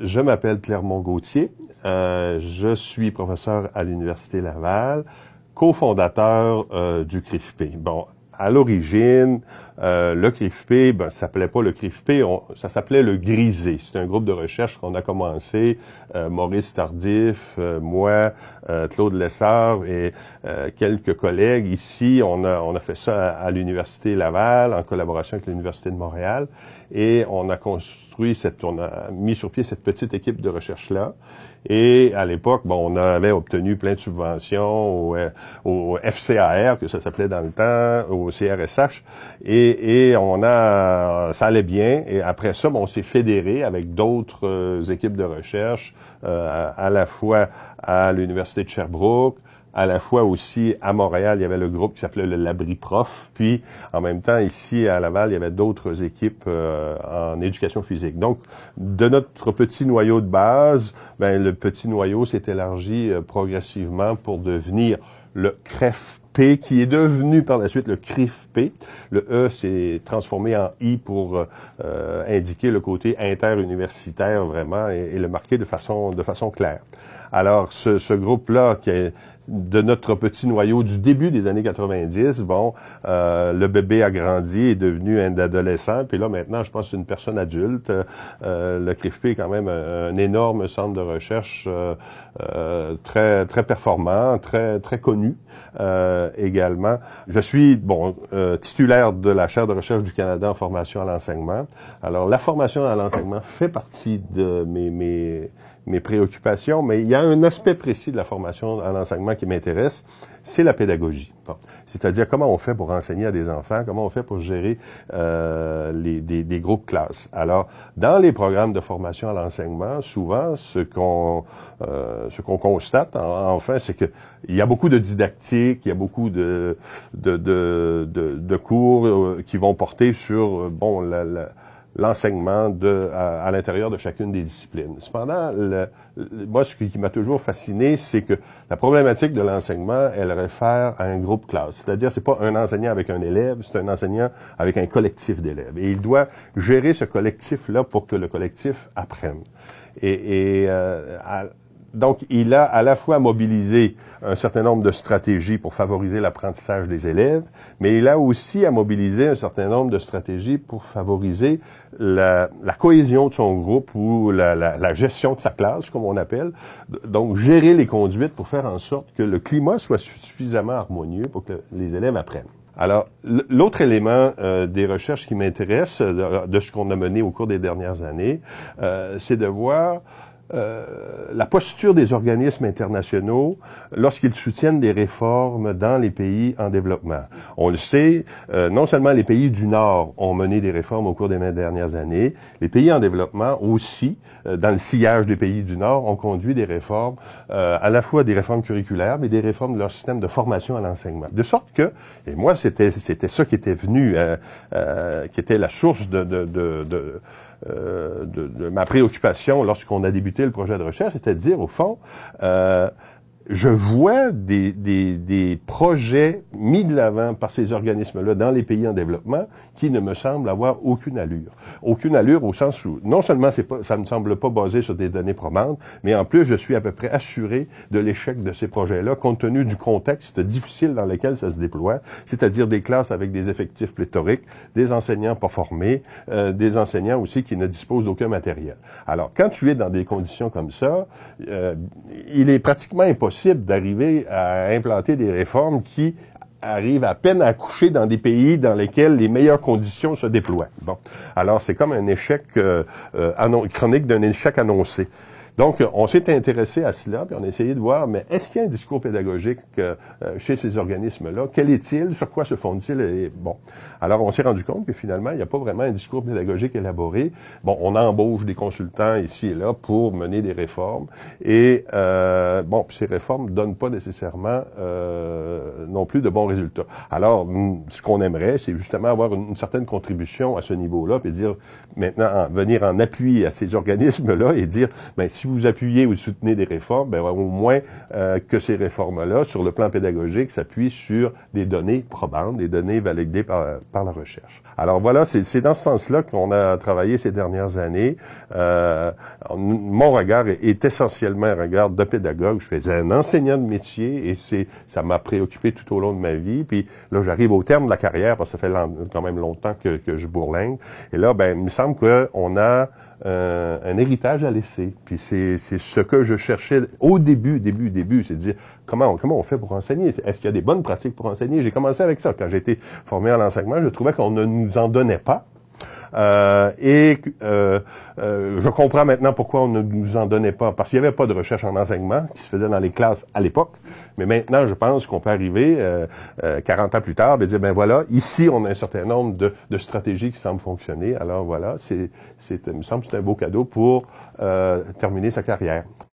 Je m'appelle Clermont-Gauthier. Je suis professeur à l'Université Laval, cofondateur du CRIFP. Bon, à l'origine, le CRIFP, ça s'appelait pas le CRIFP, ça s'appelait le GRISE. C'est un groupe de recherche qu'on a commencé, Maurice Tardif, moi, Claude Lessard et quelques collègues ici. On a fait ça à l'Université Laval en collaboration avec l'Université de Montréal et on a mis sur pied cette petite équipe de recherche-là. Et à l'époque, on avait obtenu plein de subventions au FCAR, que ça s'appelait dans le temps, au CRSH, et ça allait bien. Et après ça, on s'est fédéré avec d'autres équipes de recherche, à la fois à l'Université de Sherbrooke, à la fois aussi à Montréal, il y avait le groupe qui s'appelait le Labri Prof. Puis, en même temps, ici à Laval, il y avait d'autres équipes en éducation physique. Donc, de notre petit noyau de base, le petit noyau s'est élargi progressivement pour devenir le CREFP, qui est devenu par la suite le CRIFP. Le E s'est transformé en I pour indiquer le côté interuniversitaire vraiment et le marquer de façon claire. Alors, ce groupe-là, qui est de notre petit noyau du début des années 90, le bébé a grandi, est devenu un adolescent, puis là maintenant, je pense que c'est une personne adulte. Le CRIFP est quand même un énorme centre de recherche très très performant, très très connu également. Je suis titulaire de la chaire de recherche du Canada en formation à l'enseignement. Alors la formation à l'enseignement fait partie de mes préoccupations, mais il y a un aspect précis de la formation à l'enseignement qui m'intéresse, c'est la pédagogie. C'est-à-dire comment on fait pour enseigner à des enfants, comment on fait pour gérer des groupes classes. Alors, dans les programmes de formation à l'enseignement, souvent, ce qu'on constate, enfin, c'est que il y a beaucoup de didactique, il y a beaucoup de cours qui vont porter sur l'enseignement à l'intérieur de chacune des disciplines. Cependant, moi, ce qui m'a toujours fasciné, c'est que la problématique de l'enseignement, elle réfère à un groupe classe. C'est-à-dire, c'est pas un enseignant avec un élève, c'est un enseignant avec un collectif d'élèves. Et il doit gérer ce collectif-là pour que le collectif apprenne. Donc, il a à la fois mobilisé un certain nombre de stratégies pour favoriser l'apprentissage des élèves, mais il a aussi à mobiliser un certain nombre de stratégies pour favoriser la cohésion de son groupe ou la gestion de sa classe, comme on appelle. Donc, gérer les conduites pour faire en sorte que le climat soit suffisamment harmonieux pour que les élèves apprennent. Alors, l'autre élément des recherches qui m'intéresse, de ce qu'on a mené au cours des dernières années, c'est de voir la posture des organismes internationaux lorsqu'ils soutiennent des réformes dans les pays en développement. On le sait, non seulement les pays du Nord ont mené des réformes au cours des dernières années, les pays en développement aussi, dans le sillage des pays du Nord, ont conduit des réformes, à la fois des réformes curriculaires, mais des réformes de leur système de formation à l'enseignement. De sorte que, et moi c'était ça qui était venu, qui était la source de ma préoccupation lorsqu'on a débuté le projet de recherche, c'est-à-dire, au fond, je vois des projets mis de l'avant par ces organismes-là dans les pays en développement qui ne me semblent avoir aucune allure. Aucune allure au sens où, non seulement ça ne semble pas basé sur des données probantes, mais en plus, je suis à peu près assuré de l'échec de ces projets-là, compte tenu du contexte difficile dans lequel ça se déploie, c'est-à-dire des classes avec des effectifs pléthoriques, des enseignants pas formés, des enseignants aussi qui ne disposent d'aucun matériel. Alors, quand tu es dans des conditions comme ça, il est pratiquement impossible d'arriver à implanter des réformes qui arrivent à peine à accoucher dans des pays dans lesquels les meilleures conditions se déploient. Bon, alors c'est comme un échec chronique d'un échec annoncé. Donc, on s'est intéressé à cela, puis on a essayé de voir, mais est-ce qu'il y a un discours pédagogique chez ces organismes-là? Quel est-il? Sur quoi se fonde-t-il? Et bon, alors on s'est rendu compte que finalement, il n'y a pas vraiment un discours pédagogique élaboré. Bon, on embauche des consultants ici et là pour mener des réformes, et ces réformes ne donnent pas nécessairement non plus de bons résultats. Alors, ce qu'on aimerait, c'est justement avoir une certaine contribution à ce niveau-là, puis dire maintenant, venir en appui à ces organismes-là et dire, si vous appuyez ou soutenez des réformes, ben, au moins que ces réformes-là, sur le plan pédagogique, s'appuient sur des données probantes, des données validées par la recherche. Alors voilà, c'est dans ce sens-là qu'on a travaillé ces dernières années. Mon regard est essentiellement un regard de pédagogue. Je faisais un enseignant de métier et ça m'a préoccupé tout au long de ma vie. Puis là, j'arrive au terme de la carrière parce que ça fait quand même longtemps que je bourlingue. Et là, ben, il me semble qu'on a un héritage à laisser. Puis c'est ce que je cherchais au début, c'est de dire comment on fait pour enseigner. Est-ce qu'il y a des bonnes pratiques pour enseigner? J'ai commencé avec ça. Quand j'ai été formé à l'enseignement, je trouvais qu'on ne nous en donnait pas. Je comprends maintenant pourquoi on ne nous en donnait pas, parce qu'il n'y avait pas de recherche en enseignement qui se faisait dans les classes à l'époque. Mais maintenant, je pense qu'on peut arriver 40 ans plus tard et dire, ben voilà, ici, on a un certain nombre de stratégies qui semblent fonctionner. Alors voilà, il me semble que c'est un beau cadeau pour terminer sa carrière.